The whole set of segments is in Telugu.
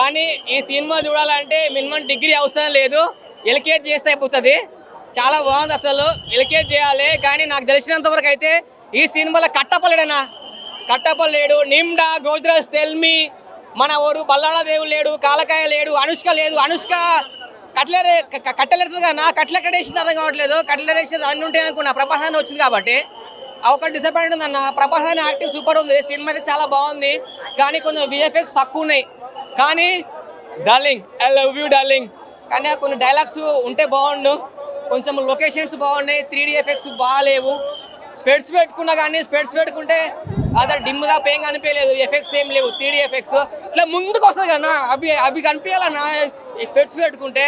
కానీ ఈ సినిమా చూడాలంటే మినిమం డిగ్రీ అవసరం లేదు, ఎల్కేజీ చేస్తే అయిపోతుంది. చాలా బాగుంది, అసలు ఎల్కేజీ చేయాలి. కానీ నాకు తెలిసినంత వరకు అయితే ఈ సినిమాలో కట్టపలేడనా, కట్టపలేడు, నిమ్డా, గోల్డ్రాజ్, తెల్మి, మన ఓడు బల్లాడ దేవుడు లేడు, కాలకాయ లేడు, అనుష్క లేదు. అనుష్క కట్టెలేడుతుంది కదా, కట్టెలెక్కడేసింది అర్థం కావట్లేదు. కట్టెలేసేది అన్నీ ఉంటాయి అనుకున్నా, ప్రభాస్ అని వచ్చింది కాబట్టి ఒకటి డిసప్పాయింట్ ఉంది అన్న. ప్రభాస్ అని యాక్టింగ్ సూపర్ ఉంది, సినిమా అయితే చాలా బాగుంది. కానీ కొంచెం విఎఫ్ఎక్స్ తక్కువ ఉన్నాయి. కానీ darling, I love you darling, కానీ కొన్ని డైలాగ్స్ ఉంటే బాగుండు. కొంచెం లొకేషన్స్ బాగున్నాయి, 3D ఎఫెక్ట్స్ బాగాలేవు. స్పెడ్స్ పెట్టుకున్నా కానీ స్పెడ్స్ పెట్టుకుంటే అదే డిమ్గా పేయింగ్ అనిపించలేదు. ఎఫెక్ట్స్ ఏం లేవు, 3D ఎఫెక్ట్స్ ఇట్లా ముందుకు వస్తుంది కదా, అవి కనిపించాలన్నా. స్పెడ్స్ పెట్టుకుంటే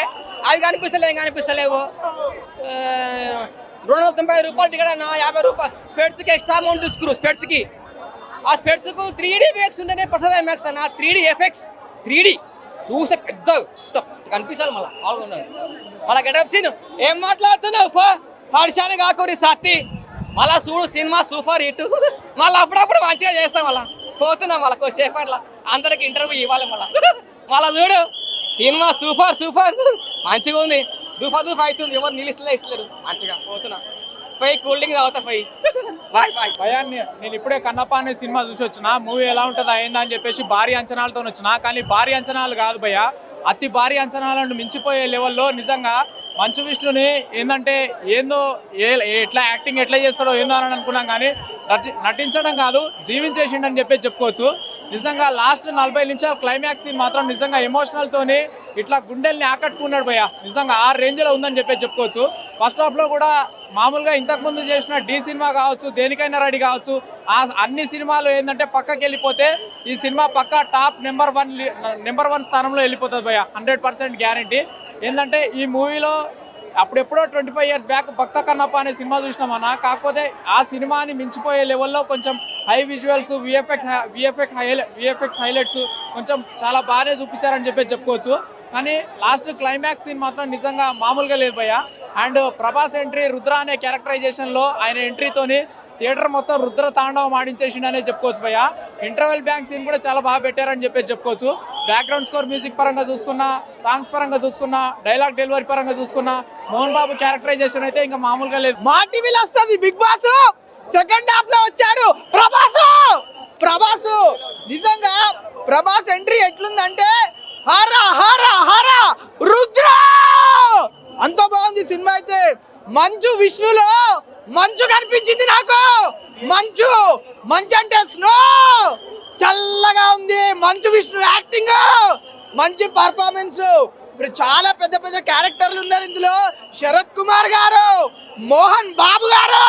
అవి కనిపిస్తలేవు. 290 రూపాయలు టికెట్ అన్న, 50 రూపాయలు స్పెడ్స్కి ఎక్స్ట్రా అమౌంట్ తీసుకురు. స్పెడ్స్కి ఆ స్పెడ్స్కు 3D ఎఫెక్ట్స్ ఉంటేనే ప్రసాద్ ఎమ్ఎక్స్ అన్న. 3D ఎఫెక్ట్స్ 3D చూస్తే పెద్ద కనిపిస్తారు. మళ్ళీ బాగున్నారు మళ్ళీ గెటప్ సీన్. ఏం మాట్లాడుతున్నావు పాఠశాల కాకూరి సత్తి. మళ్ళీ చూడు సినిమా సూపర్ హిట్. మళ్ళీ అప్పుడప్పుడు మంచిగా చేస్తాం. మళ్ళీ పోతున్నాం మళ్ళీ కొద్దిసేపు అట్లా అందరికి ఇంటర్వ్యూ ఇవ్వాలి. మళ్ళీ చూడు సినిమా సూపర్ మంచిగా ఉంది. దూఫా అవుతుంది, ఎవరు ఇస్తలేరు. మంచిగా పోతున్నా. కూల్ డ్రింక్ తాగుతా బాయ్. భయా నేను ఇప్పుడే కన్నప్ప అనే సినిమా చూసి వచ్చిన. మూవీ ఎలా ఉంటుందా ఏందా అని చెప్పేసి భారీ అంచనాలతో వచ్చిన. కానీ భారీ అంచనాలు కాదు భయ్య, అతి భారీ అంచనాలను మించిపోయే లెవెల్లో నిజంగా మంచు విష్ణుని ఏంటంటే ఏందో ఎట్లా యాక్టింగ్ ఎట్లా చేస్తాడో ఏందో అని అనుకున్నాం. కానీ నటించడం కాదు, జీవించేసిండని చెప్పేసి చెప్పుకోవచ్చు. నిజంగా లాస్ట్ 40 నిమిషాలు క్లైమాక్స్ సీన్ మాత్రం నిజంగా ఎమోషనల్తోని ఇట్లా గుండెల్ని ఆకట్టుకున్నాడు భయ్య. నిజంగా ఆ రేంజ్లో ఉందని చెప్పేసి చెప్పుకోవచ్చు. ఫస్ట్ హాఫ్లో కూడా మామూలుగా ఇంతకుముందు చేసిన డి సినిమా కావచ్చు, దేనికైనా రెడీ కావచ్చు, ఆ అన్ని సినిమాలు ఏంటంటే పక్కకి వెళ్ళిపోతే ఈ సినిమా పక్కా టాప్ నెంబర్ 1 స్థానంలో వెళ్ళిపోతుంది భయ్య, 100% గ్యారంటీ. ఏంటంటే ఈ మూవీలో అప్పుడెప్పుడో 25 ఇయర్స్ బ్యాక్ భక్త కన్నప్ప అనే సినిమా చూసినామన్నా. కాకపోతే ఆ సినిమాని మించిపోయే లెవెల్లో కొంచెం హై విజువల్స్, విఎఫ్ఎక్స్ హైలైట్స్ కొంచెం చాలా బాగానే చూపించారని చెప్పేసి చెప్పుకోవచ్చు. కానీ లాస్ట్ క్లైమాక్స్ సీన్ మాత్రం నిజంగా మామూలుగా లేదు భయ్య. అండ్ ప్రభాస్ ఎంట్రీ, రుద్ర అనే క్యారెక్టరైజేషన్లో ఆయన ఎంట్రీతోని థియేటర్ మొత్తం రుద్ర తాండవం ఆడించేసిండనే చెప్పుకోవచ్చు భయ్య. ఇంటర్వెల్ బ్యాంక్ సీన్ కూడా చాలా బాగా పెట్టారని చెప్పేసి చెప్పుకోవచ్చు. బ్యాక్గ్రౌండ్ స్కోర్ మ్యూజిక్ పరంగా చూసుకున్నా, సాంగ్స్ పరంగా చూసుకున్నా, డైలాగ్ డెలివరీ పరంగా చూసుకున్నా, మోహన్ బాబు క్యారెక్టరైజేషన్ అయితే ఇంకా మామూలుగా లేదు. మా టీవీలో వస్తుంది బిగ్ బాస్, సెకండ్ హాఫ్ లో వచ్చాడు ప్రభాస్. నిజంగా ప్రభాస్ ఎంట్రీ ఎట్లుందంటే హరా హరా హరా రుద్ర, అంత బాగుంది సినిమా అయితే. మంచు విష్ణులో మంచు కనిపించింది నాకు. మంచు అంటే స్నో, చల్లగా ఉంది. మంచు విష్ణు యాక్టింగ్, మంచి పర్ఫార్మెన్స్. ఇప్పుడు చాలా పెద్ద పెద్ద క్యారెక్టర్లు ఉన్నారు ఇందులో. శరత్ కుమార్ గారు, మోహన్ బాబు గారు,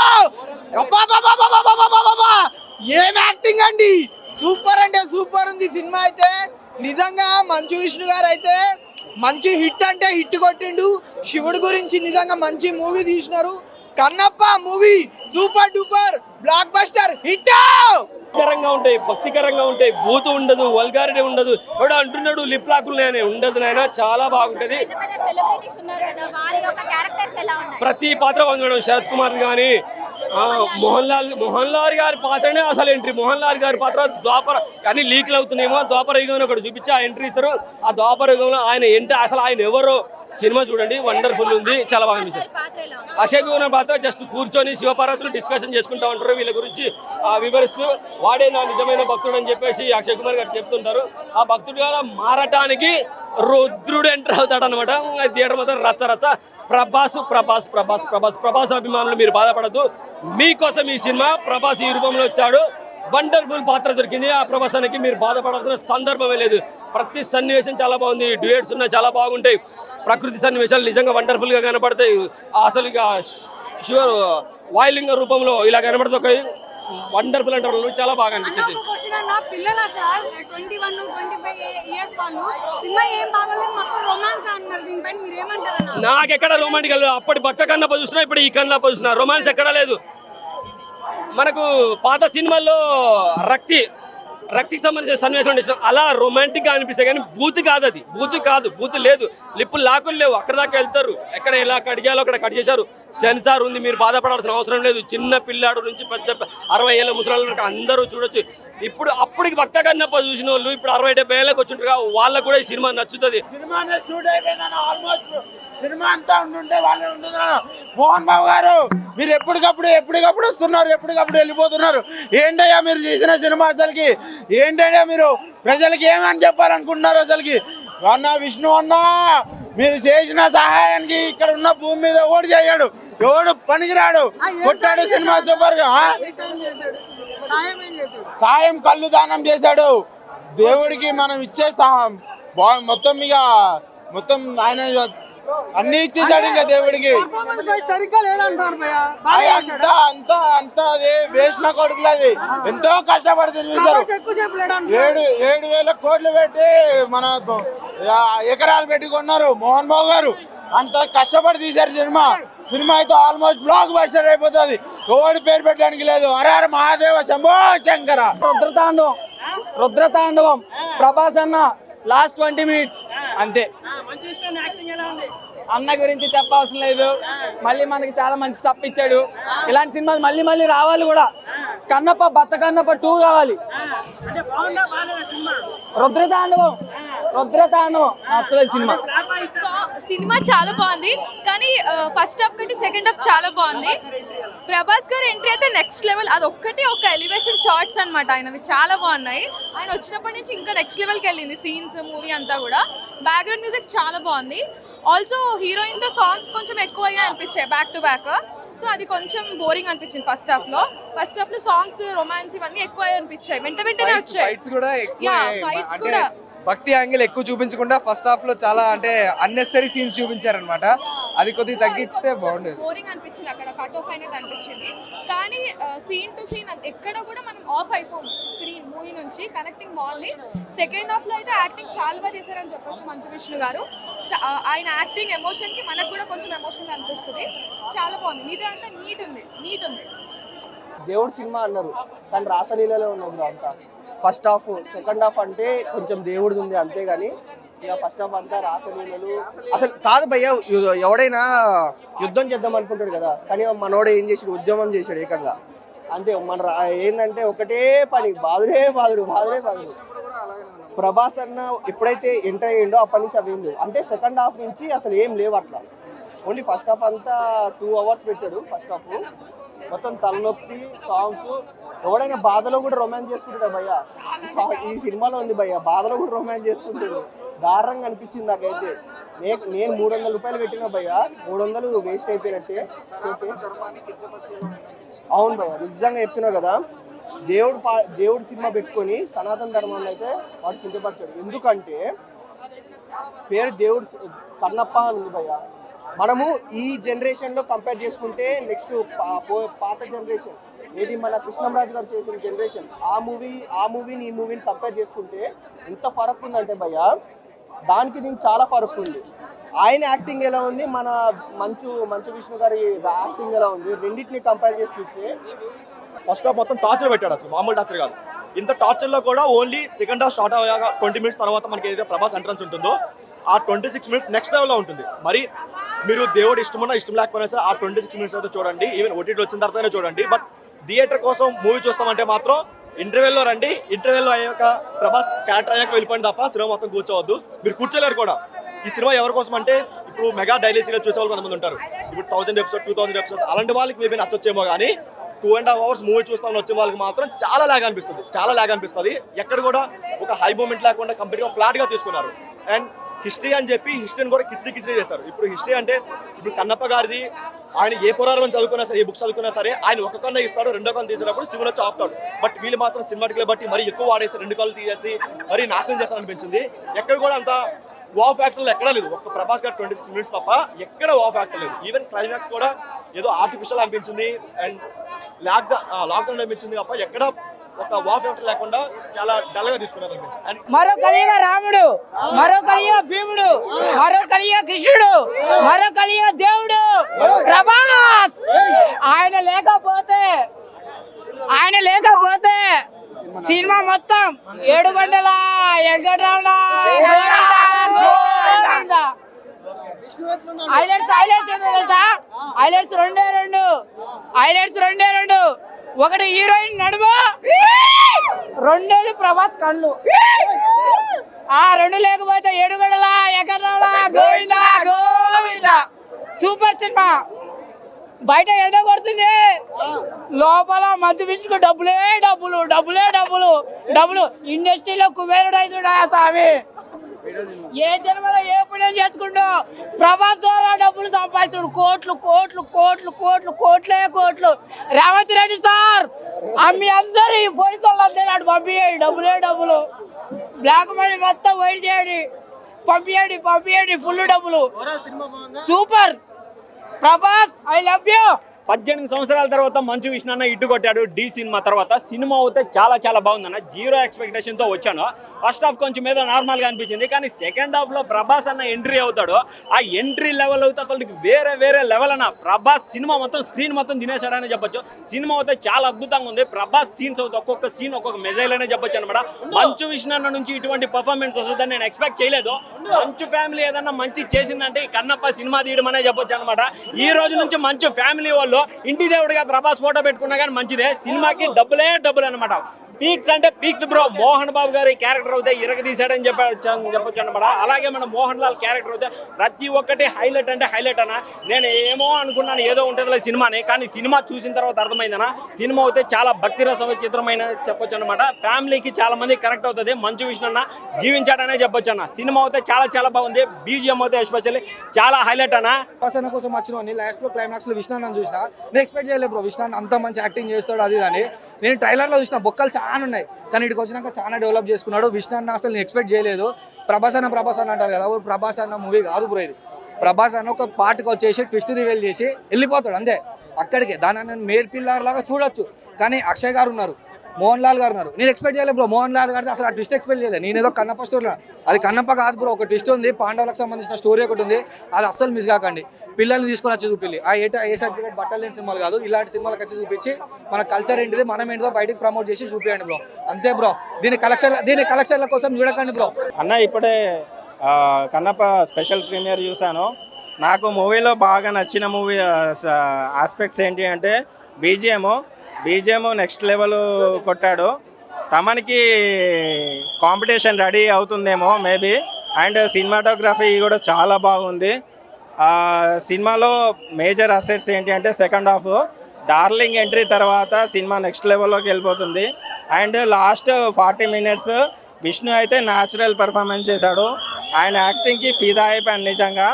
ఏం యాక్టింగ్ అండి, సూపర్ అంటే సూపర్ ఉంది సినిమా అయితే. నిజంగా మంచు విష్ణు గారు అయితే మంచి హిట్ అంటే హిట్ కొట్టిండు. శివుడు గురించి నిజంగా మంచి మూవీ తీసినారు. Kannappa movie super duper blockbuster hit. భక్తికరంగా ఉంటాయి, బూతు ఉండదు, వల్గారిటీ ఉండదు. ఎవడో అంటున్నాడు లిప్ లాకులు ఉండదు నాయన, చాలా బాగుంటది. ప్రతి పాత్ర బాగుంది. శరత్ కుమార్ కానీ మోహన్ లాల్ గారి పాత్రనే అసలు ఎంట్రీ. మోహన్ లాల్ గారి పాత్ర ద్వాపర అన్ని లీక్లు అవుతున్నాయేమో, ద్వాపర యుగంలో ఒకటి చూపించి ఆ ఎంట్రీ ఇస్తారు. ఆ ద్వాపర యుగంలో ఆయన ఎంట్రీ అసలు ఆయన ఎవరో సినిమా చూడండి, వండర్ఫుల్ ఉంది, చాలా బాగా అనిపించింది. అక్షయ్ కుమార్ పాత్ర జస్ట్ కూర్చొని శివపార్వతులు డిస్కషన్ చేసుకుంటా ఉంటారు, వీళ్ళ గురించి వివరిస్తూ వాడే నా నిజమైన భక్తుడు అని చెప్పేసి అక్షయ్ కుమార్ గారు చెప్తుంటారు. ఆ భక్తుడు మారటానికి రుద్రుడు ఎంటర్ అవుతాడు అనమాట. థియేటర్ మొత్తం రచ్చ. ప్రభాస్ అభిమానులు మీరు బాధపడద్దు, మీకోసం ఈ సినిమా. ప్రభాస్ ఈ రూపంలో వచ్చాడు, వండర్ఫుల్ పాత్ర దొరికింది. ఆ ప్రభాసానికి మీరు బాధపడాల్సిన సందర్భమే లేదు. ప్రతి సన్నివేశం చాలా బాగుంది, డ్యూయట్స్ ఉన్నాయి, చాలా బాగుంటాయి. ప్రకృతి సన్నివేశాలు నిజంగా వండర్ఫుల్ గా కనపడతాయి. అసలు ఇక శివ వాయులింగ రూపంలో ఇలా కనబడతాయి, వండర్ఫుల్ అంటారు, చాలా బాగా అనిపించేసి. నాకెక్కడ రొమాంటిక్ అప్పటి భక్త కన్నప్ప చూసినా ఇప్పుడు ఈ కన్నప్ప చూసినా రొమాన్స్ ఎక్కడా లేదు. మనకు పాత సినిమాల్లో రక్తి రక్తికి సంబంధించిన సన్నివేశం ఉండే అలా రొమాంటిక్ గా అనిపిస్తాయి కానీ బూత్ కాదు, అది బూత్ లేదు, లిప్పులు లాకులు లేవు, అక్కడ దాకా వెళ్తారు, ఎక్కడ ఎలా కట్ చేయాలో అక్కడ కట్ చేశారు, సెన్సార్ ఉంది, మీరు బాధపడాల్సిన అవసరం లేదు, చిన్న పిల్లాడు నుంచి పెద్ద 60 ఏళ్ళ ముసలి అందరూ చూడొచ్చు. ఇప్పుడు అప్పటికి భక్త కన్నప్ప చూసిన వాళ్ళు ఇప్పుడు 60-70 ఏళ్ళకి వచ్చింటారు, వాళ్ళకు కూడా ఈ సినిమా నచ్చుతుంది. సినిమా అంతా ఉంటుంటే వాళ్ళే ఉంటున్నారు. మోహన్ బాబు గారు మీరు ఎప్పటికప్పుడు వస్తున్నారు, ఎప్పటికప్పుడు వెళ్ళిపోతున్నారు. ఏంటయ్యా మీరు చేసిన సినిమా అసలుకి? ఏంటయ్యా మీరు ప్రజలకి ఏమని చెప్పాలనుకుంటున్నారు అసలుకి? అన్న విష్ణు అన్న మీరు చేసిన సహాయానికి ఇక్కడ ఉన్న భూమి మీద ఓడి చేయడు, ఎవడు పనికిరాడు, కొట్టాడు సినిమా సూపర్ గా. సాయం కళ్ళు దానం చేశాడు దేవుడికి. మనం ఇచ్చే సహాయం మొత్తం ఆయన అన్ని ఇచ్చేసాడు ఇంకా దేవుడికి. అంతా అదే వేసిన కొడుకులు, అది ఎంతో కష్టపడి తినిపిస్తారు. 7,000 కోట్లు పెట్టి మన ఎకరాలు పెట్టి కొన్నారు మోహన్ బాబు గారు. అంత కష్టపడి తీశారు సినిమా అయితే ఆల్మోస్ట్ బ్లాక్ బస్టర్ అయిపోతుంది. ఎవడి పేరు పెట్టడానికి లేదు. హర మహాదేవ శంభో శంకర. రుద్రతాండవం ప్రభాస్ అన్న లాస్ట్ 20 minutes అంతే. అన్న గురించి చెప్పవసరం లేదు, మళ్ళీ మనకి చాలా మంచి స్టఫ్ ఇచ్చాడు. ఇలాంటి సినిమాలు మళ్ళీ రావాలి కూడా. బత్త కన్నప్ప 2 కావాలి. రుద్రతాండవం నచ్చలేదు సినిమా చాలా బాగుంది, కానీ ఫస్ట్ హాఫ్ కంటే సెకండ్ హాఫ్ చాలా బాగుంది. ప్రభాస్ గారు ఎంట్రీ అయితే నెక్స్ట్ లెవెల్. అది ఒక్కటి ఒక ఎలివేషన్ షార్ట్స్ అనమాట, ఆయనవి చాలా బాగున్నాయి. ఆయన వచ్చినప్పటి నుంచి ఇంకా నెక్స్ట్ లెవెల్కి వెళ్ళింది సీన్స్, మూవీ అంతా కూడా. బ్యాక్గ్రౌండ్ మ్యూజిక్ చాలా బాగుంది. ఆల్సో హీరోయిన్తో సాంగ్స్ కొంచెం ఎక్కువగా అనిపించాయి బ్యాక్ టు బ్యాక్. సో అది కొంచెం బోరింగ్ అనిపించింది ఫస్ట్ హాఫ్ లో సాంగ్స్, రొమాన్స్ ఇవన్నీ ఎక్కువ అనిపించాయి, వెంటనే వచ్చాయి. ఫైట్స్ కూడా భక్తి యాంగిల్ ఎక్కువ చూపించకుండా ఫస్ట్ హాఫ్ లో చాలా అంటే అన్నెసరీ సీన్స్ చూపించారనమాట. అది కొద్దిగా తగ్గిస్తే బాగుండేది. బోరింగ్ అనిపించింది, అక్కడ కట్ ఆఫ్ అయినట్టు అనిపించింది. కానీ సీన్ టు సీన్ ఎక్కడ కూడా మనం ఆఫ్ అయిపోము స్క్రీన్ మూవీ నుంచి. కనెక్టింగ్ బాగుంది. సెకండ్ హాఫ్ లో అయితే యాక్టింగ్ చాలా బాగా చేశారని చెప్పొచ్చు మంచు విష్ణు గారు. ఆయన యాక్టింగ్ ఎమోషన్ కి మనకు కూడా కొంచెం ఎమోషనల్ అనిపిస్తుంది. చాలా బాగుంది. మీద అంతా నీట్ ఉంది. దేవుడు సినిమా అన్నారు కానీ రాసలీలలో ఉన్నది అంతా. ఫస్ట్ హాఫ్ సెకండ్ హాఫ్ అంటే కొంచెం దేవుడిది ఉంది అంతేగాని ఇక ఫస్ట్ హాఫ్ అంతా రాసలీలలు. అసలు కాదు భయ్య, ఎవడైనా యుద్ధం చేద్దాం అనుకుంటాడు కదా, కానీ మనోడు ఏం చేసాడు, ఉద్యమం చేశాడు ఏకంగా. అంతే ఏంటంటే ఒకటే పని, బాదుడు. ప్రభాస్ అన్న ఎప్పుడైతే ఎంటర్ అయ్యిండో అప్పటి నుంచి అవి ఏం లేవు. అంటే సెకండ్ హాఫ్ నుంచి అసలు ఏం లేవు అట్లా. ఓన్లీ ఫస్ట్ హాఫ్ అంతా 2 hours పెట్టాడు. ఫస్ట్ హాఫ్ మొత్తం తలనొప్పి, సాంగ్స్. ఎవడైనా బాధలో కూడా రొమాన్స్ చేసుకుంటాడు భయ్య. ఈ సినిమాలో ఉంది భయ్య, బాధలో కూడా రొమాన్స్ చేసుకుంటాడు. దారుణంగా అనిపించింది నాకైతే. నేను 300 రూపాయలు పెట్టిన భయ్య, 300 వేస్ట్ అయిపోయినట్టే. అవును భయ్య, నిజంగా చెప్తున్నావు కదా. దేవుడు సినిమా పెట్టుకొని సనాతన ధర్మాన్ని అయితే వాడు కించపరిచాడు. ఎందుకంటే పేరు దేవుడు కన్నప్ప అని ఉంది భయ్య. మనము ఈ జనరేషన్లో కంపేర్ చేసుకుంటే నెక్స్ట్ పాత జనరేషన్ ఏది మన కృష్ణంరాజు గారు చేసిన జనరేషన్, ఆ మూవీని ఈ మూవీని కంపేర్ చేసుకుంటే ఎంత ఫరక్ ఉందంటే భయ్య, దానికి దీనికి చాలా ఫరక్ ఉంది. ఆయన యాక్టింగ్ ఎలా ఉంది, మన మంచు విష్ణు గారి యాక్టింగ్ ఎలా ఉంది, రెండింటిని కంపేర్ చేసి చూస్తే ఫస్ట్ హాఫ్ మొత్తం టార్చర్ పెట్టాడు. అసలు మామూలు టార్చర్ కాదు. ఇంత టార్చర్లో కూడా ఓన్లీ సెకండ్ హాఫ్ స్టార్ట్ అయ్యాక 20 minutes తర్వాత మనకి ఏదైతే ప్రభాస్ ఎంట్రన్స్ ఉంటుందో ఆ 26 minutes నెక్స్ట్ లెవెల్లో ఉంటుంది. మరి మీరు దేవుడు ఇష్టమన్నా ఇష్టం లేకపోయినా సరే ఆ 26 minutes అయితే చూడండి. ఈవెన్ ఓటీటీ వచ్చిన తర్వాతనే చూడండి. బట్ థియేటర్ కోసం మూవీ చూస్తామంటే మాత్రం ఇంటర్వెల్లో రండి. ఇంటర్వెల్లో అయ్యాక ప్రభాస్ క్యారెక్టర్ అయ్యాక వెళ్ళిపోయింది తప్ప సినిమా మొత్తం కూర్చోవద్దు. మీరు కూర్చోలేరు కూడా. ఈ సినిమా ఎవరి కోసం అంటే ఇప్పుడు మెగా డైలీ సీరియల్ చూసే వాళ్ళు కొంతమంది ఉంటారు. ఇప్పుడు 1000 episodes 2000 episodes అలాంటి వాళ్ళకి మేబీ నచ్చొచ్చేమో, కానీ 2.5 hours మూవీ చూస్తామని వచ్చే వాళ్ళకి మాత్రం చాలా లాగ్ అనిపిస్తుంది. ఎక్కడ కూడా ఒక హై మూమెంట్ లేకుండా కంప్లీట్గా ఫ్లాట్గా తీసుకున్నారు. అండ్ హిస్టరీ అని చెప్పి హిస్టరీని కూడా కిచడీ చేశారు. ఇప్పుడు హిస్టరీ అంటే ఇప్పుడు కన్నప్ప గారిది, ఆయన ఏ పురాణం చదువుకున్నా సరే, ఏ బుక్స్ చదువుకున్నా సరే ఆయన ఒక కన్ను ఇస్తాడు, 2వ కన్ను తీసినప్పుడు శివుని వచ్చి ఆపుతాడు. బట్ వీళ్ళు మాత్రం సినిమాటిక్లే బట్టి మరి ఎక్కువ వాడేసి 2 కళ్ళు తీసేసి మరి నాశనం చేస్తారనిపించింది. ఎక్కడ కూడా అంత వావ్ ఫ్యాక్టర్లు ఎక్కడా లేదు. ఒక్క ప్రభాస్ గారు 26 minutes తప్ప ఎక్కడ వావ్ ఫ్యాక్టర్ లేదు. ఈవెన్ క్లైమాక్స్ కూడా ఏదో ఆర్టిఫిషియల్ అనిపించింది అండ్ లాక్డౌన్ అనిపించింది తప్ప ఎక్కడ ఒక వావ్ ఫ్యాక్టర్ లేకుండా చాలా డల్ గా తీసుకున్నారు అనిపించింది. మరో కలియుగ రాముడు, మరో కలియుగ భీముడు, మరో కలియుగ కృష్ణుడు, మరో కలియుగ దేవుడు ప్రభాస్. ఆయన లేకపోతే సినిమా మొత్తం 7 గంటల వెంకటరమణ హైలైట్స్ ఏంటో తెలుసా? హైలైట్స్ రెండే రెండు. ఒకటి హీరోయిన్ నడుము, రెండోది ప్రభాస్ కళ్ళు. ఆ రెండు లేకపోతే 7 గంటల వెంకటరమణ గోవిందా. Super cinema. బయట ఎండ కొడుతుంది, లోపల మంచి విషయంలో డబ్బులు. ఇండస్ట్రీలో కుబేరుడు అవుతున్నా స్వామి. ఏ జన్మలో ఏ పుణ్యం చేసుకుంటూ ప్రభాస్ ద్వారా డబ్బులు సంపాదిస్తుడు. కోట్లు. రేవంత్ రెడ్డి సార్ అమ్మి అందరు ఈ పోలీసు వాళ్ళందరూ అటు పంపించండి. డబ్బులు. బ్లాక్ మనీ మొత్తం వైట్ చేయండి, పంపించండి. ఫుల్ డబ్బులు. Super Prabhas, I love you. 18 సంవత్సరాల తర్వాత మంచు విష్ణు అన్న ఇటు కొట్టాడు డి సినిమా తర్వాత. సినిమా అయితే చాలా బాగుందన్న. 0 ఎక్స్పెక్టేషన్తో వచ్చాను. ఫస్ట్ హాఫ్ కొంచెం మీద నార్మల్గా అనిపించింది, కానీ సెకండ్ హాఫ్లో ప్రభాస్ అన్న ఎంట్రీ అవుతాడు. ఆ ఎంట్రీ లెవెల్ అవుతే అసలు వేరే లెవెల్ అన్న. ప్రభాస్ సినిమా మొత్తం స్క్రీన్ మొత్తం తినేసాడని చెప్పొచ్చు. సినిమా అయితే చాలా అద్భుతంగా ఉంది. ప్రభాస్ సీన్స్ అవుతే ఒక్కొక్క సీన్ ఒక్కొక్క మెజైల్ అనే చెప్పొచ్చు అనమాట. మంచు విష్ణు అన్న నుంచి ఇటువంటి పర్ఫార్మెన్స్ వస్తుందని నేను ఎక్స్పెక్ట్ చేయలేదు. మంచు ఫ్యామిలీ ఏదన్నా మంచి చేసిందంటే ఈ కన్నప్ప సినిమా తీయడం అనే చెప్పొచ్చు అనమాట. ఈ రోజు నుంచి మంచు ఫ్యామిలీ వాళ్ళు ఇంటి దేవుడిగా ప్రభాస్ ఫోటో పెట్టుకున్నా కానీ మంచిదే. సినిమాకి డబ్బులు అనమాట. పీక్స్ అంటే పీక్స్ బ్రో. మోహన్ బాబు గారి క్యారెక్టర్ అయితే ఇరగదీశాడని చెప్పొచ్చు అనమాట. అలాగే మన మోహన్ లాల్ క్యారెక్టర్ అయితే ప్రతి ఒక్కటి హైలైట్ అన్న. నేను ఏమో అనుకున్నాను ఏదో ఉంటుందిలే సినిమాని, కానీ సినిమా చూసిన తర్వాత అర్థమైందన్న. సినిమా అయితే చాలా భక్తి రస చిత్రమైన చెప్పొచ్చు అనమాట. ఫ్యామిలీకి చాలా మంది కనెక్ట్ అవుతుంది. మంచు విష్ణు అన్న జీవించాడనే చెప్పొచ్చు అన్న. సినిమా అయితే చాలా బాగుంది. బీజిఎం అయితే ఎస్పెషల్లీ చాలా హైలైట్ అన్న. ప్రభాస్ కోసం వచ్చిన లాస్ట్ లో క్లైమాక్స్ లో విష్ణు అన్న చూసిన నేను ఎక్స్పెక్ట్ చేయలేదు బ్రో. విష్ణు అన్న అంత మంచి యాక్టింగ్ చేస్తాడు అది అని. నేను ట్రైలర్ లో చూసిన బొక్కలు చాలా ఉన్నాయి, కానీ ఇక్కడికి వచ్చినాక చాలా డెవలప్ చేసుకున్నాడు. విష్ణు అన్న అసలు నేను ఎక్స్పెక్ట్ చేయలేదు. ప్రభాస్ అన్న అంటారు కదా, ప్రభాస్ అన్న మూవీ కాదు బ్రో ఇది. ప్రభాస్ అన్న ఒక పార్ట్కి వచ్చేసి ట్విస్ట్ రివీల్ చేసి వెళ్ళిపోతాడు అంతే అక్కడికి. దాన్ని నేను మేల్ పిల్లర్ లాగా చూడొచ్చు, కానీ అక్షయ్ గారు ఉన్నారు, మోహన్ లాల్ గారు ఉన్నారు. నేను ఎక్స్పెక్ట్ చేయలేదు బ్రో. మోహన్ లాల్ గారిది అసలు ఆ ట్విస్ట్ ఎక్స్పెక్ట్ చేయలేదు. నేను ఏదో కన్నప్ప స్టోరీ, అది కన్నప్ప కాదు బ్రో. ఒక ట్విస్ట్ ఉంది, పాండవులకు సంబంధించిన స్టోరీ ఒకటి ఉంది, అది అస్సలు మిస్ కాకండి. పిల్లల్ని తీసుకొని వచ్చి చూపించి ఏ సర్టిఫికేట్ బట్టలు లేని సినిమాలు కాదు, ఇలాంటి సినిమాలకు వచ్చి చూపించి మన కల్చర్ ఏంటిది, మనం ఏంటిదో బయటకు ప్రమోట్ చేసి చూపించండి బ్రో. అంతే బ్రో. దీని కలెక్షన్ల కోసం చూడకండి బ్రో. అన్న ఇప్పుడే కన్నప్ప స్పెషల్ ప్రీమియర్ చూశాను. నాకు మూవీలో బాగా నచ్చిన మూవీ ఆస్పెక్ట్స్ ఏంటి అంటే బీజిఎం నెక్స్ట్ లెవెల్ కొట్టాడు. తమనికి కాంపిటీషన్ రెడీ అవుతుందేమో మేబీ. అండ్ సినిమాటోగ్రఫీ కూడా చాలా బాగుంది. సినిమాలో మేజర్ అసెట్స్ ఏంటి అంటే సెకండ్ హాఫ్ డార్లింగ్ ఎంట్రీ తర్వాత సినిమా నెక్స్ట్ లెవెల్లోకి వెళ్ళిపోతుంది. అండ్ లాస్ట్ 40 మినిట్స్ విష్ణు అయితే న్యాచురల్ పెర్ఫార్మెన్స్ చేశాడు. ఆయన యాక్టింగ్కి ఫిదా అయిపోయాను నిజంగా.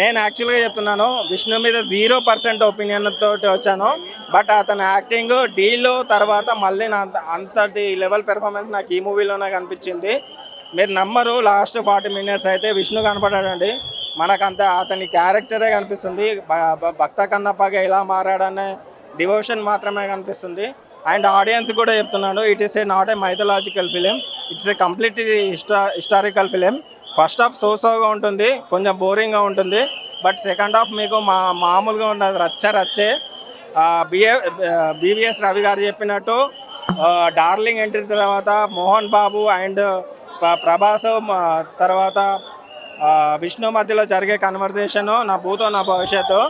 నేను యాక్చువల్గా చెప్తున్నాను, విష్ణు మీద 0% ఒపీనియన్ తోటి వచ్చాను. బట్ అతని యాక్టింగ్ డీలో తర్వాత మళ్ళీ అంతటి లెవెల్ పెర్ఫార్మెన్స్ నాకు ఈ మూవీలోనే కనిపించింది. మీరు నమ్మరు, లాస్ట్ 40 మినిట్స్ అయితే విష్ణు కనపడాడండి. మనకంత అతని క్యారెక్టరే కనిపిస్తుంది. భక్త కన్నప్పగా ఎలా మారాడనే డివోషన్ మాత్రమే కనిపిస్తుంది. అండ్ ఆడియన్స్ కూడా చెప్తున్నాను, it is not a mythological film, it's a completely historical film. First half సోగా ఉంటుంది, కొంచెం బోరింగ్గా ఉంటుంది. బట్ సెకండ్ హాఫ్ మీకు మామూలుగా ఉండదు, రచ్చే. బీవీఎస్ రవి గారు చెప్పినట్టు డార్లింగ్ ఎంట్రీ తర్వాత మోహన్ బాబు అండ్ ప్రభాస్ తర్వాత విష్ణు మధ్యలో జరిగే కన్వర్జేషను నా భూతో నా భవిష్యత్తు.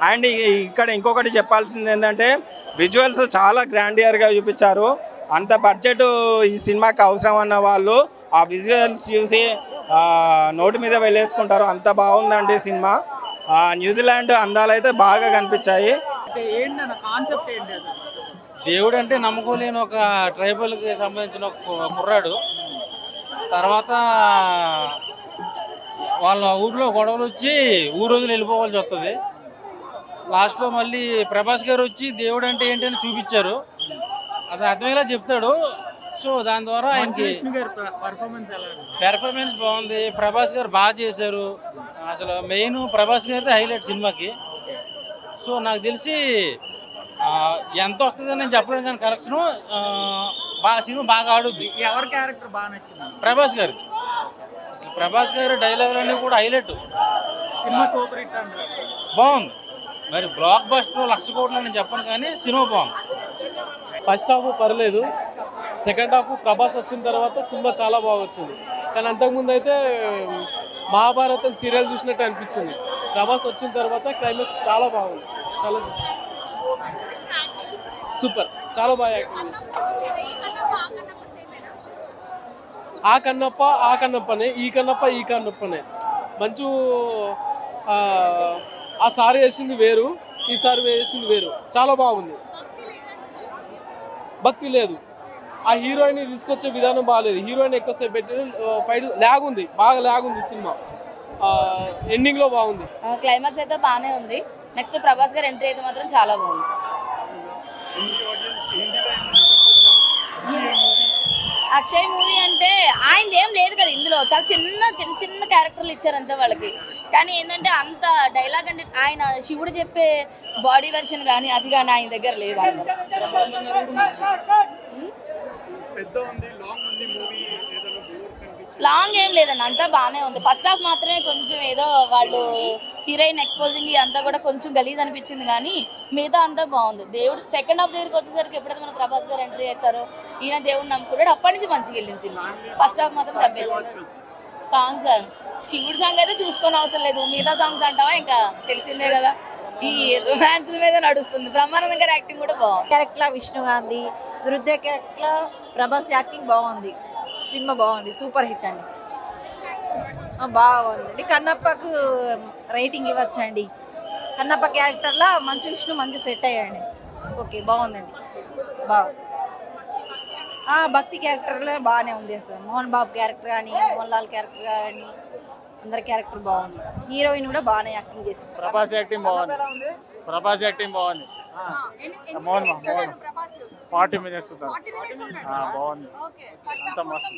అండ్ ఇక్కడ ఇంకొకటి చెప్పాల్సింది ఏంటంటే విజువల్స్ చాలా గ్రాండియర్గా చూపించారు. అంత బడ్జెట్ ఈ సినిమాకి అవసరం అన్న వాళ్ళు ఆ విజువల్స్ చూసి నోటి మీద వెళ్ళేసుకుంటారు. అంత బాగుందండి సినిమా. న్యూజిలాండ్ అందాలు అయితే బాగా కనిపించాయి. దేవుడు అంటే నమ్మకం లేని ఒక ట్రైబల్కి సంబంధించిన ఒక కుర్రాడు. తర్వాత వాళ్ళ ఊర్లో గొడవలు వచ్చి ఊరు వదిలి వెళ్ళిపోవాల్సి వస్తుంది. లాస్ట్లో మళ్ళీ ప్రభాస్ గారు వచ్చి దేవుడు అంటే ఏంటని చూపించారు. అది అర్థమయ్యేలా చెప్తాడు. సో దాని ద్వారా ఆయనకి పెర్ఫార్మెన్స్ బాగుంది. ప్రభాస్ గారు బాగా చేశారు. అసలు మెయిన్ ప్రభాస్ గారితో హైలైట్ సినిమాకి. సో నాకు తెలిసి ఎంత వస్తుందని నేను చెప్పలేను, కానీ కలెక్షన్ సినిమా బాగా ఆడుద్ది. ఎవరి క్యారెక్టర్ బాగా నచ్చింది? ప్రభాస్ గారు. అసలు ప్రభాస్ గారు డైలాగులన్నీ కూడా హైలైట్. సినిమా సూపర్ హిట్ అంటారు. బాగుంది. మరి బ్లాక్ బస్టర్ 1,00,000 కోట్లు అని చెప్పను, కానీ సినిమా బాగుంది. ఫస్ట్ హాఫ్ పర్లేదు, సెకండ్ హాఫ్ ప్రభాస్ వచ్చిన తర్వాత సినిమా చాలా బాగా వచ్చింది. కానీ అంతకుముందు అయితే మహాభారతం సీరియల్ చూసినట్టు అనిపించింది. ప్రభాస్ వచ్చిన తర్వాత క్లైమాక్స్ చాలా బాగుంది. చాలా సూపర్, చాలా బాగా యాక్టింగ్ చేశారు. ఆ కన్నప్పనే, ఈ కన్నప్పనే. మంచు ఆ సారి వేసింది వేరు, ఈసారి వేసింది వేరు. చాలా బాగుంది. భక్తి లేదు. ఆ హీరోయిన్ తీసుకొచ్చే విధానం బాగాలేదు. హీరోయిన్ ఎక్కువసేపు పెట్టి ఫైట్ బాగా ల్యాగ్ ఉంది సినిమా. ఎండింగ్లో బాగుంది. క్లైమాక్స్ అయితే బాగానే ఉంది. నెక్స్ట్ ప్రభాస్ గారు ఎంట్రీ అయితే మాత్రం చాలా బాగుంది. అక్షయ్ మూవీ అంటే ఆయనది ఏం లేదు కదా ఇందులో, చాలా చిన్న క్యారెక్టర్లు ఇచ్చారు అంతే వాళ్ళకి. కానీ ఏంటంటే అంత డైలాగ్ అంటే ఆయన శివుడు చెప్పే బాడీ వెర్షన్ కానీ అది కానీ ఆయన దగ్గర లేదు. లాంగ్ ఏం లేదండి, అంతా బాగానే ఉంది. ఫస్ట్ హాఫ్ మాత్రమే కొంచెం ఏదో వాళ్ళు హీరోయిన్ ఎక్స్పోజింగ్ అంతా కూడా కొంచెం గలీజ్ అనిపించింది, కానీ మిగతా అంతా బాగుంది. దేవుడు సెకండ్ హాఫ్ దగ్గరికి వచ్చేసరికి ఎప్పుడైతే మన ప్రభాస్ గారు ఎంట్రీ అవుతారో, ఈయన దేవుడు నమ్ముకున్నాడు, అప్పటి నుంచి మంచిగా వెళ్ళింది సినిమా. ఫస్ట్ హాఫ్ మాత్రం దెబ్బేసింది. సాంగ్స్ శివుడు సాంగ్ అయితే చూసుకొని అవసరం లేదు, మిగతా సాంగ్స్ అంటావా ఇంకా తెలిసిందే కదా, ఈ రొమాన్స్ మీద నడుస్తుంది. బ్రహ్మానందం గారి యాక్టింగ్ కూడా బాగుంది. క్యారెక్టర్ విష్ణు గాంధీ, దుర్దే క్యారెక్టర్ ప్రభాస్ యాక్టింగ్ బాగుంది. సినిమా బాగుంది, సూపర్ హిట్ అండి. బాగుందండి. కన్నప్పకు రేటింగ్ ఇవ్వచ్చండి. కన్నప్ప క్యారెక్టర్లో మంచు విష్ణు మంచి సెట్ అయ్యాడు. ఓకే, బాగుందండి, బాగుంది. భక్తి క్యారెక్టర్లో బాగానే ఉంది అసలు. మోహన్ బాబు క్యారెక్టర్ కానీ, మోహన్ లాల్ క్యారెక్టర్ కానీ, అందరి క్యారెక్టర్ బాగుంది. హీరోయిన్ కూడా బాగానే యాక్టింగ్ చేసింది. ప్రభాస్ యాక్టింగ్ బాగుంది. మోహన్ 40 minutes బాగుంది. అంత మస్తు.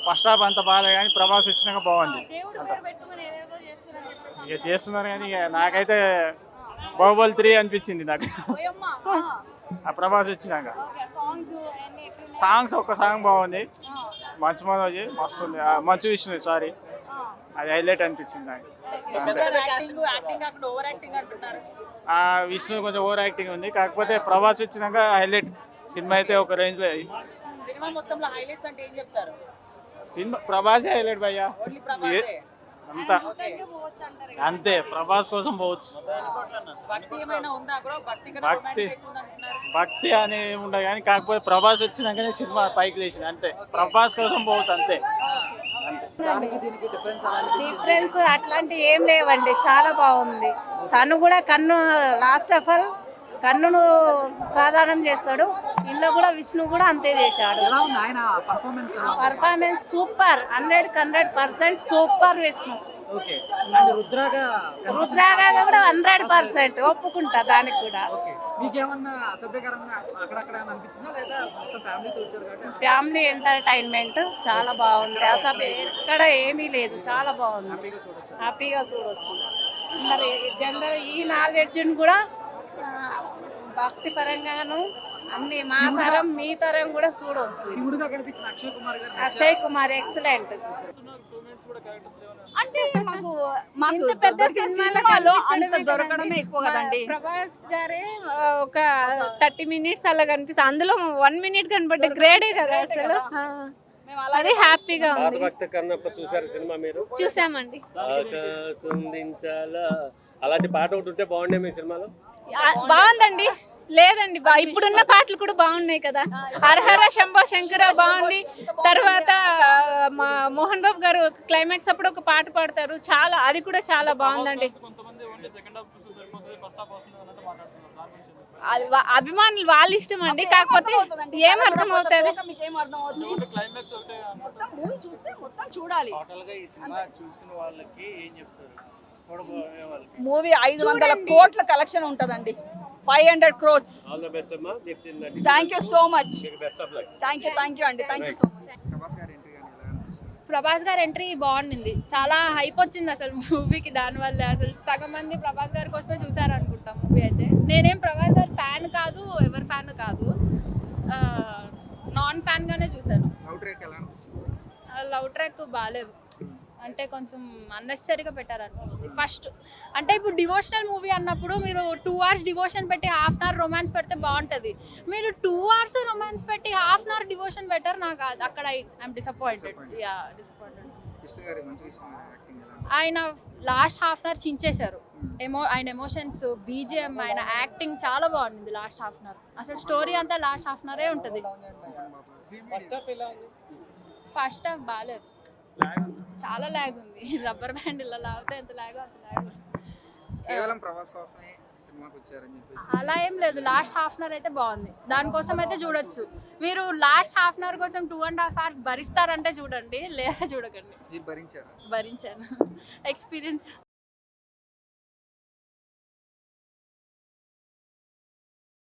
ఫస్ట్ హాఫ్ అంత బాగాలే కానీ ప్రభాస్ వచ్చినాక బాగుంది. ఇక చేస్తున్నారు కానీ ఇక నాకైతే బాహుబలి 3 అనిపించింది నాకు. ఆ ప్రభాస్ వచ్చినాక సాంగ్స్ ఒక్క సాంగ్ బాగుంది. మంచు మనోజ్ మస్తు, మంచు విష్ణు సారీ, అది హైలైట్ అనిపించింది నాకు. విష్ణు కొంచెం ఓవర్ యాక్టింగ్ ఉంది, కాకపోతే ప్రభాస్ వచ్చినాక హైలైట్. సినిమా అయితే ఒక రేంజ్ లో. సినిమా ప్రభాసే హైలైట్ భయ్యా, అంతా అంతే. ప్రభాస్ కోసం పోవచ్చు. భక్తి అని ఉండదు కానీ కాకపోతే ప్రభాస్ వచ్చినాకనే సినిమా పైకి లేచింది అంతే. ప్రభాస్ కోసం పోవచ్చు అంతే. డిఫరెన్స్ అట్లాంటి ఏం లేవండి, చాలా బాగుంది. తను కూడా లాస్ట్ ఆఫ్ ఆల్ కన్నును ప్రాధాన్యం చేస్తాడు. ఇంట్లో కూడా విష్ణు కూడా అంతే చేశాడు. Performance super, 100% super Vishnu. రుద్రాగా కూడా 100% ఒప్పుకుంటా దానికి కూడా. ఫ్యామిలీ ఎంటర్టైన్మెంట్ చాలా బాగుంది. అసలు ఎక్కడ ఏమీ లేదు, చాలా బాగుంది. హ్యాపీగా చూడొచ్చు. అందరు జనరల్ ఈ నాలెడ్జ్ని కూడా భక్తి పరంగాను అన్ని మా తరం మీ తరం కూడా చూడవచ్చు. అక్షయ్ కుమార్ ఎక్సలెంట్. అంటే మాకు పెద్ద సినిమాలో అంత దొరకడమే ఎక్కువ కదండి. ప్రభాస్ గారే ఒక 30 minutes అలా కనిపిస్తుంది, అందులో 1 minute కనబడ్డ గ్రేడే కదా అసలు. అది హ్యాపీగా ఉంది. చూసారు సినిమా మీరు? చూసామండి. అలాంటి పాట ఒకటి ఉంటే బాగుండే మీ సినిమాలో. బాగుందండి. లేదండి, ఇప్పుడున్న పాటలు కూడా బాగున్నాయి కదా. హరహర శంభో శంకర బాగుంది. తర్వాత మా మోహన్ బాబు గారు క్లైమాక్స్ అప్పుడు ఒక పాట పాడతారు, చాలా, అది కూడా చాలా బాగుందండి. అభిమానులు వాళ్ళ ఇష్టం అండి, కాకపోతే ఏం అర్థం అవుతుంది. మూవీ 500 కోట్ల కలెక్షన్ ఉంటదండి. 500 crores. Thank you so much. Thank you అండి. Thank you so much. Prabhas గారి ఎంట్రీ బాగుండింది. చాలా హైప్ వచ్చింది అసలు మూవీకి. దానివల్ల అసలు సగం మంది ప్రభాస్ గారి కోసమే చూసారు అనుకుంటా మూవీ అయితే. నేనేం ప్రభాస్ గారి ఫ్యాన్ కాదు, ఎవరి ఫ్యాన్ కాదు, నాన్ ఫ్యాన్ గానే చూసాను. లవ్ ట్రాక్ బాగాలేదు. అంటే కొంచెం అన్నెసరీగా పెట్టారనిపిస్తుంది ఫస్ట్. అంటే ఇప్పుడు డివోషనల్ మూవీ అన్నప్పుడు మీరు 2 hours డివోషన్ పెట్టి హాఫ్ అన్ అవర్ రొమాన్స్ పెడితే బాగుంటుంది. మీరు 2 hours రొమాన్స్ పెట్టి హాఫ్ అన్ అవర్ డివోషన్ పెట్టారు. నాకు అక్కడ ఐఎమ్ డిసప్పాయింటెడ్. Yeah disappointed. ఆయన లాస్ట్ హాఫ్ అన్ అవర్ చించేశారు. ఆయన ఎమోషన్స్, బీజిఎం, ఆయన యాక్టింగ్ చాలా బాగుంది లాస్ట్ హాఫ్ అన్ అవర్. అసలు స్టోరీ అంతా లాస్ట్ హాఫ్ అన్ అవరే ఉంటుంది. ఫస్ట్ హాఫ్ బాగాలేదు, చాలా ల్యాగ్ ఉంది. రబ్బర్ బ్యాండ్ ఇలా లాగితే ఎంత ల్యాగో అంత ల్యాగ్. అలా ఏం లేదు, లాస్ట్ హాఫ్ అన్ అవర్ అయితే బాగుంది. దానికోసం అయితే చూడొచ్చు. మీరు లాస్ట్ హాఫ్ అన్ అవర్ కోసం 2.5 hours భరిస్తారంటే చూడండి, లేదా చూడకండి. భరించాను. ఎక్స్పీరియన్స్.